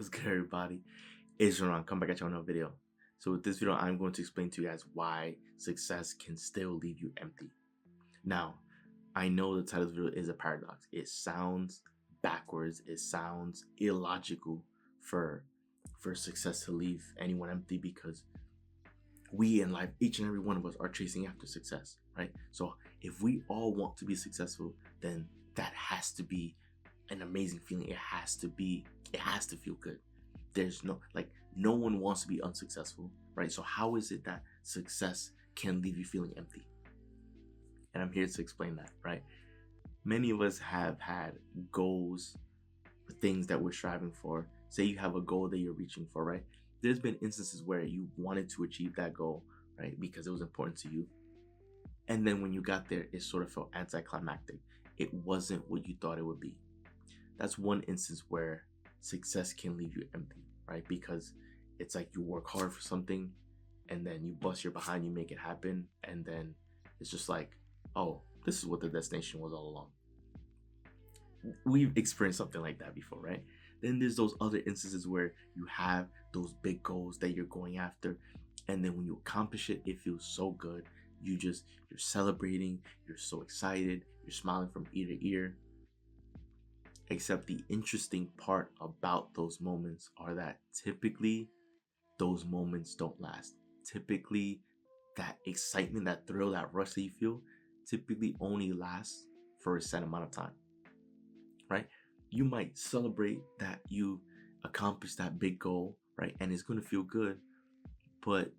What's good, everybody? It's Ron. Come back at you on another video. So with this video, I'm going to explain to you guys why success can still leave you empty. Now, I know the title of the video is a paradox. It sounds backwards. It sounds illogical for success to leave anyone empty, because we in life, each and every one of us, are chasing after success, right? So if we all want to be successful, then that has to be an amazing feeling. It has to feel good. There's no one wants to be unsuccessful, right? So how is it that success can leave you feeling empty? And I'm here to explain that, right? Many of us have had goals, things that we're striving for. Say you have a goal that you're reaching for, right? There's been instances where you wanted to achieve that goal, right? Because it was important to you. And then when you got there, it sort of felt anticlimactic. It wasn't what you thought it would be. That's one instance where success can leave you empty, right? Because it's like you work hard for something and then you bust your behind, you make it happen, and then it's just like, oh, this is what the destination was all along. We've experienced something like that before, right? Then there's those other instances where you have those big goals that you're going after, and then when you accomplish it, it feels so good. You're celebrating, you're so excited, you're smiling from ear to ear. Except the interesting part about those moments are that typically those moments don't last. Typically that excitement, that thrill, that rush that you feel typically only lasts for a set amount of time, right? You might celebrate that you accomplished that big goal, right? And it's going to feel good, but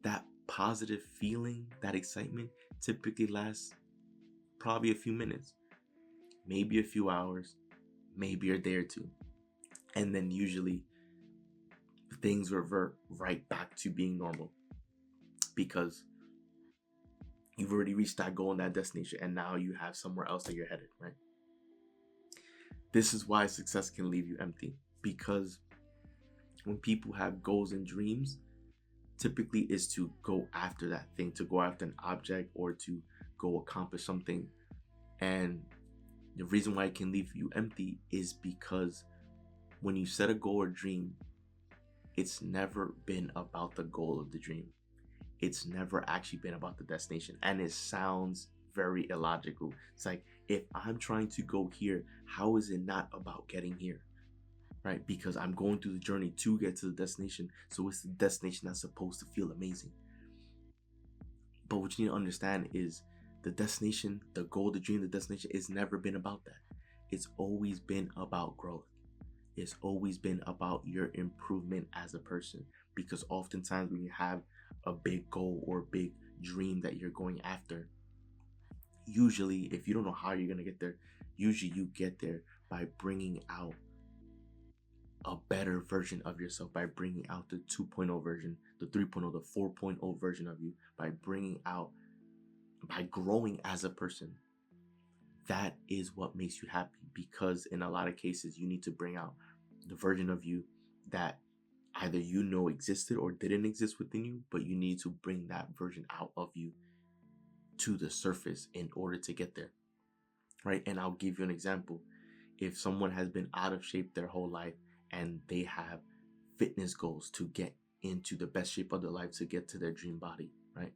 that positive feeling, that excitement typically lasts probably a few minutes, maybe a few hours, maybe a day or two. And then usually things revert right back to being normal, because you've already reached that goal and that destination, and now you have somewhere else that you're headed, right? This is why success can leave you empty, because when people have goals and dreams, typically is to go after that thing, to go after an object, or to go accomplish something. And the reason why it can leave you empty is because when you set a goal or dream, it's never been about the goal of the dream. It's never actually been about the destination. And it sounds very illogical. It's like, if I'm trying to go here, how is it not about getting here? Right? Because I'm going through the journey to get to the destination. So it's the destination that's supposed to feel amazing. But what you need to understand is the destination, the goal, the dream, the destination, it's never been about that. It's always been about growth. It's always been about your improvement as a person. Because oftentimes when you have a big goal or big dream that you're going after, usually if you don't know how you're going to get there, usually you get there by bringing out a better version of yourself, by bringing out the 2.0 version, the 3.0, the 4.0 version of you, by growing as a person. That is what makes you happy, because in a lot of cases you need to bring out the version of you that either existed or didn't exist within you, but you need to bring that version out of you to the surface in order to get there, right? And I'll give you an example. If someone has been out of shape their whole life and they have fitness goals to get into the best shape of their life, to get to their dream body, right?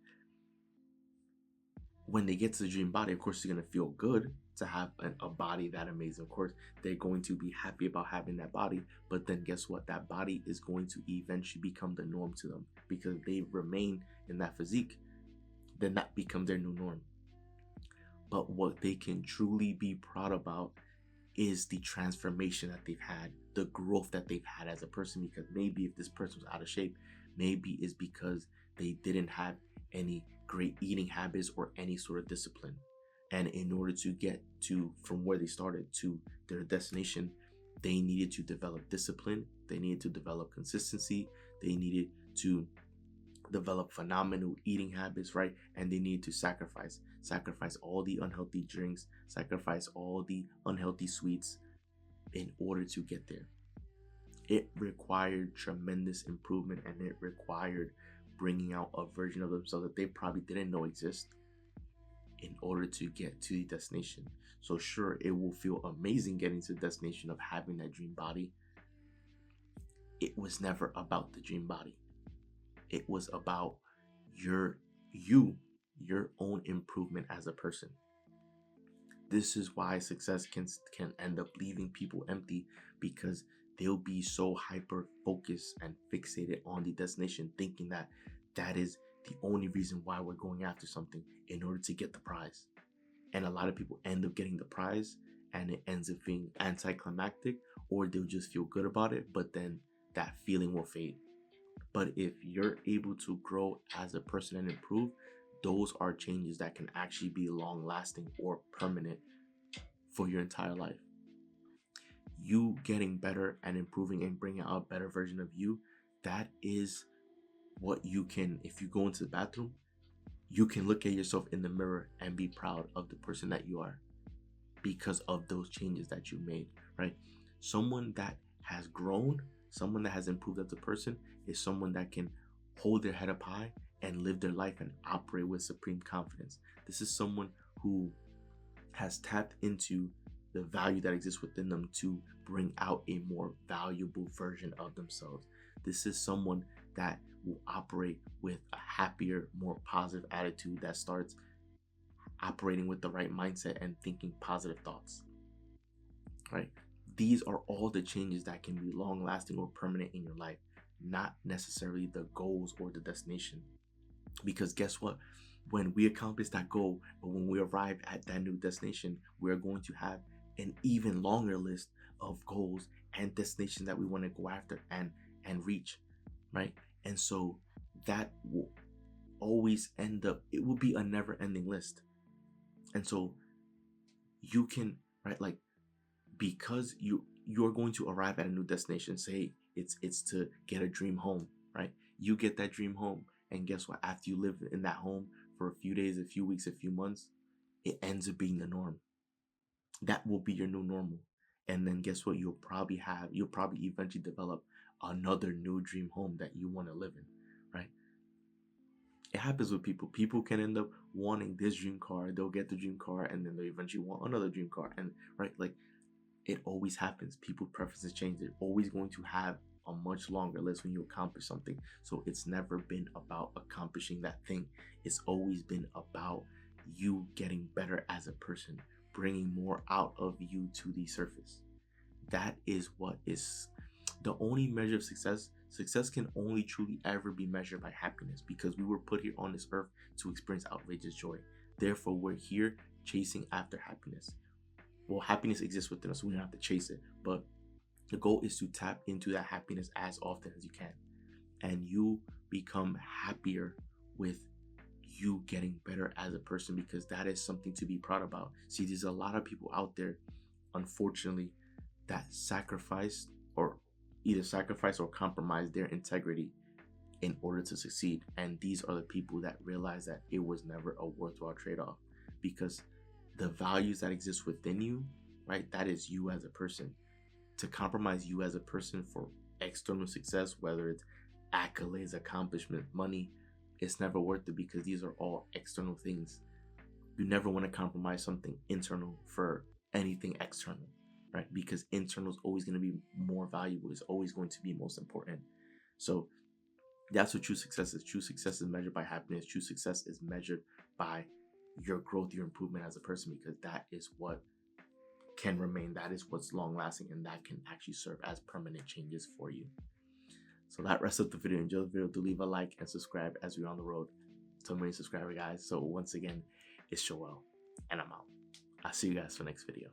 When they get to the dream body, of course, they're going to feel good to have a body that amazing. Of course, they're going to be happy about having that body. But then guess what? That body is going to eventually become the norm to them, because they remain in that physique. Then that becomes their new norm. But what they can truly be proud about is the transformation that they've had, the growth that they've had as a person. Because maybe if this person was out of shape, maybe it's because they didn't have any great eating habits or any sort of discipline. And in order to get to from where they started to their destination, they needed to develop discipline, they needed to develop consistency, they needed to develop phenomenal eating habits, right? And they needed to sacrifice all the unhealthy drinks, sacrifice all the unhealthy sweets in order to get there. It required tremendous improvement, and it required bringing out a version of themselves that they probably didn't know exist in order to get to the destination. So sure, it will feel amazing getting to the destination of having that dream body, it was never about the dream body. It was about your you, your own improvement as a person. This is why success can end up leaving people empty, because they'll be so hyper focused and fixated on the destination, thinking that that is the only reason why we're going after something, in order to get the prize. And a lot of people end up getting the prize and it ends up being anticlimactic, or they'll just feel good about it, but then that feeling will fade. But if you're able to grow as a person and improve, those are changes that can actually be long lasting or permanent for your entire life. You getting better and improving and bringing out a better version of you, that is what you can, if you go into the bathroom, you can look at yourself in the mirror and be proud of the person that you are, because of those changes that you made, right? Someone that has grown, someone that has improved as a person, is someone that can hold their head up high and live their life and operate with supreme confidence. This is someone who has tapped into the value that exists within them to bring out a more valuable version of themselves. This is someone that will operate with a happier, more positive attitude, that starts operating with the right mindset and thinking positive thoughts, right? These are all the changes that can be long lasting or permanent in your life, not necessarily the goals or the destination. Because guess what? When we accomplish that goal, or when we arrive at that new destination, we're going to have an even longer list of goals and destinations that we want to go after and reach, right? And so that will always end up, it will be a never ending list. And so you can, right, like, because you're going to arrive at a new destination, say it's to get a dream home, right? You get that dream home, and guess what? After you live in that home for a few days, a few weeks, a few months, it ends up being the norm. That will be your new normal. And then guess what? You'll probably eventually develop another new dream home that you want to live in, right? It happens with people. People can end up wanting this dream car, they'll get the dream car, and then they eventually want another dream car. And right, like, it always happens. People preferences change. They're always going to have a much longer list when you accomplish something. So it's never been about accomplishing that thing. It's always been about you getting better as a person, bringing more out of you to the surface. That is what is the only measure of success. Success can only truly ever be measured by happiness, because we were put here on this earth to experience outrageous joy. Therefore, we're here chasing after happiness. Well, happiness exists within us, so we don't have to chase it. But the goal is to tap into that happiness as often as you can. And you become happier with you getting better as a person, because that is something to be proud about. See, there's a lot of people out there, unfortunately, that sacrifice or compromise their integrity in order to succeed. And these are the people that realize that it was never a worthwhile trade-off, because the values that exist within you, right? That is you as a person. To compromise you as a person for external success, whether it's accolades, accomplishment, money, it's never worth it, because these are all external things. You never want to compromise something internal for anything external, right? Because internal is always going to be more valuable. It's always going to be most important. So that's what true success is. True success is measured by happiness. True success is measured by your growth, your improvement as a person, because that is what can remain, that is what's long lasting, and that can actually serve as permanent changes for you. So that wraps up the video. Enjoy the video. Do leave a like and subscribe as we're on the road to a million subscriber, guys. So once again, it's Joel, and I'm out. I'll see you guys for the next video.